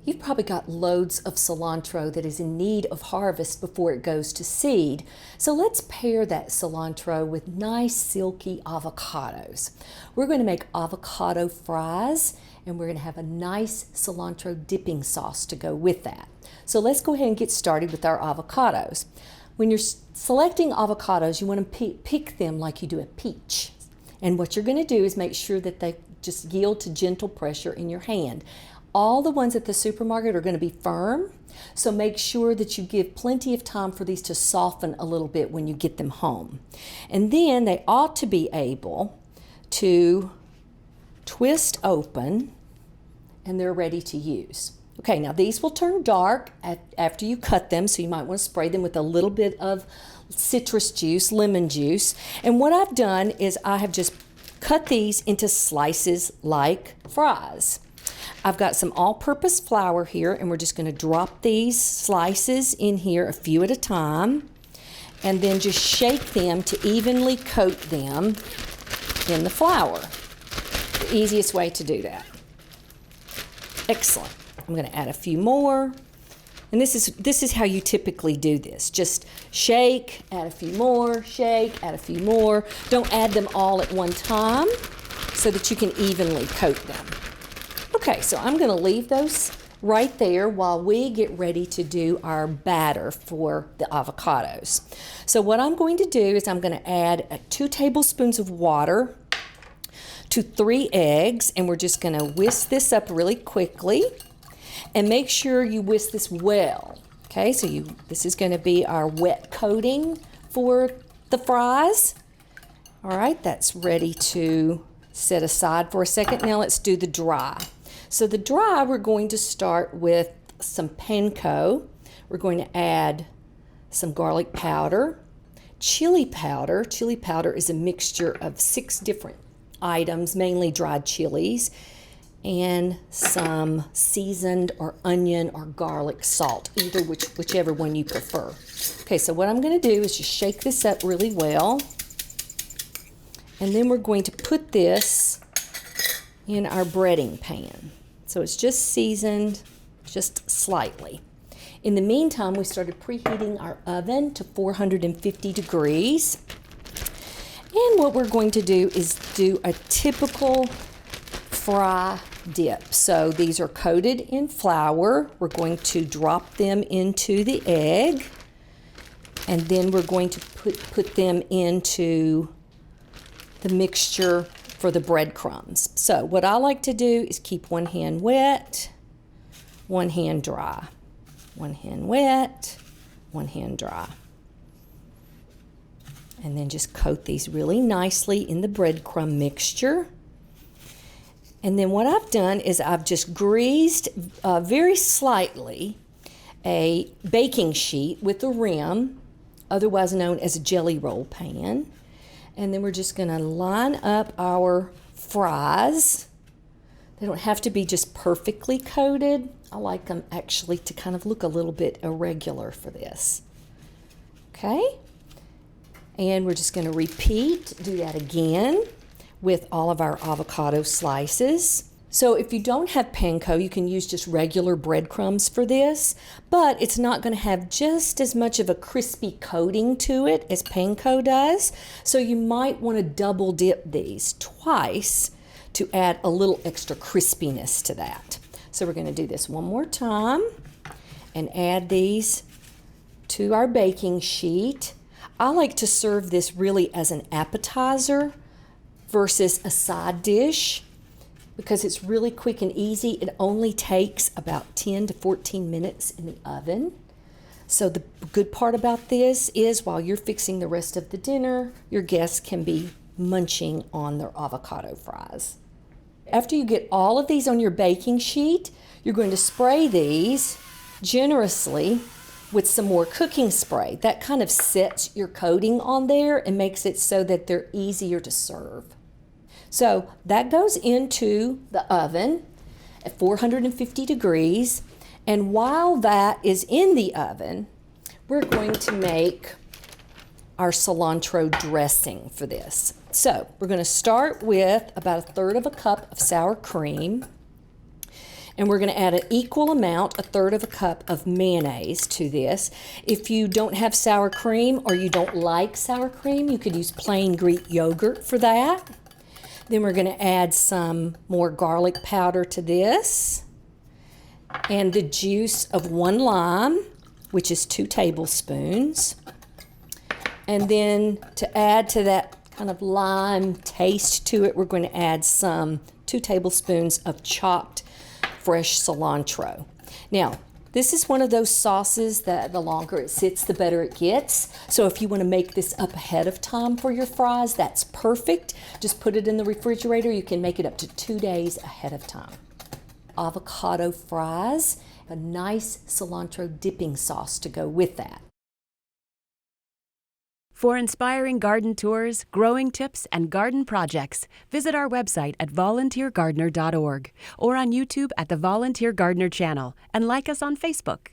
You've probably got loads of cilantro that is in need of harvest before it goes to seed. So let's pair that cilantro with nice silky avocados. We're going to make avocado fries, and we're going to have a nice cilantro dipping sauce to go with that. So let's go ahead and get started with our avocados. When you're selecting avocados, you want to pick them like you do a peach. And what you're going to do is make sure that they just yield to gentle pressure in your hand. All the ones at the supermarket are going to be firm, so make sure that you give plenty of time for these to soften a little bit when you get them home. And then they ought to be able to twist open, and they're ready to use. Okay, now these will turn dark after you cut them, so you might want to spray them with a little bit of citrus juice, lemon juice. And what I've done is I have just cut these into slices like fries. I've got some all-purpose flour here, and we're just going to drop these slices in here a few at a time, and then just shake them to evenly coat them in the flour. The easiest way to do that. Excellent. I'm going to add a few more. And this is how you typically do this. Just shake, add a few more, shake, add a few more. Don't add them all at one time so that you can evenly coat them. Okay, so I'm going to leave those right there while we get ready to do our batter for the avocados. So what I'm going to do is I'm going to add 2 tablespoons of water to 3 eggs, and we're just going to whisk this up really quickly. And make sure you whisk this well. Okay, so this is going to be our wet coating for the fries. All right, that's ready to set aside for a second. Now let's do the dry. So the dry, we're going to start with some panko. We're going to add some garlic powder, chili powder. Chili powder is a mixture of 6 different items, mainly dried chilies, and some seasoned or onion or garlic salt, either whichever one you prefer. Okay, so what I'm going to do is just shake this up really well, and then we're going to put this in our breading pan. So it's just seasoned just slightly. In the meantime, we started preheating our oven to 450 degrees. And what we're going to do is do a typical fry dip. So these are coated in flour. We're going to drop them into the egg, and then we're going to put them into the mixture for the breadcrumbs. So what I like to do is keep one hand wet, one hand dry. One hand wet, one hand dry. And then just coat these really nicely in the breadcrumb mixture. And then what I've done is I've just greased very slightly a baking sheet with a rim, otherwise known as a jelly roll pan. And then we're just going to line up our fries. They don't have to be just perfectly coated. I like them actually to kind of look a little bit irregular for this. Okay? And we're just going to do that again with all of our avocado slices. So if you don't have panko, you can use just regular breadcrumbs for this, but it's not going to have just as much of a crispy coating to it as panko does. So you might want to double dip these twice to add a little extra crispiness to that. So we're going to do this one more time and add these to our baking sheet. I like to serve this really as an appetizer versus a side dish, because it's really quick and easy. It only takes about 10 to 14 minutes in the oven. So the good part about this is while you're fixing the rest of the dinner, your guests can be munching on their avocado fries. After you get all of these on your baking sheet, you're going to spray these generously with some more cooking spray. That kind of sets your coating on there and makes it so that they're easier to serve. So that goes into the oven at 450 degrees. And while that is in the oven, we're going to make our cilantro dressing for this. So we're going to start with about 1/3 of a cup of sour cream. And we're going to add an equal amount, a third of a cup of mayonnaise to this. If you don't have sour cream or you don't like sour cream, you could use plain Greek yogurt for that. Then we're going to add some more garlic powder to this and the juice of 1 lime, which is 2 tablespoons. And then to add to that kind of lime taste to it, we're going to add some 2 tablespoons of chopped fresh cilantro. Now, this is one of those sauces that the longer it sits, the better it gets. So if you want to make this up ahead of time for your fries, that's perfect. Just put it in the refrigerator. You can make it up to 2 days ahead of time. Avocado fries, a nice cilantro dipping sauce to go with that. For inspiring garden tours, growing tips, and garden projects, visit our website at volunteergardener.org or on YouTube at the Volunteer Gardener channel and like us on Facebook.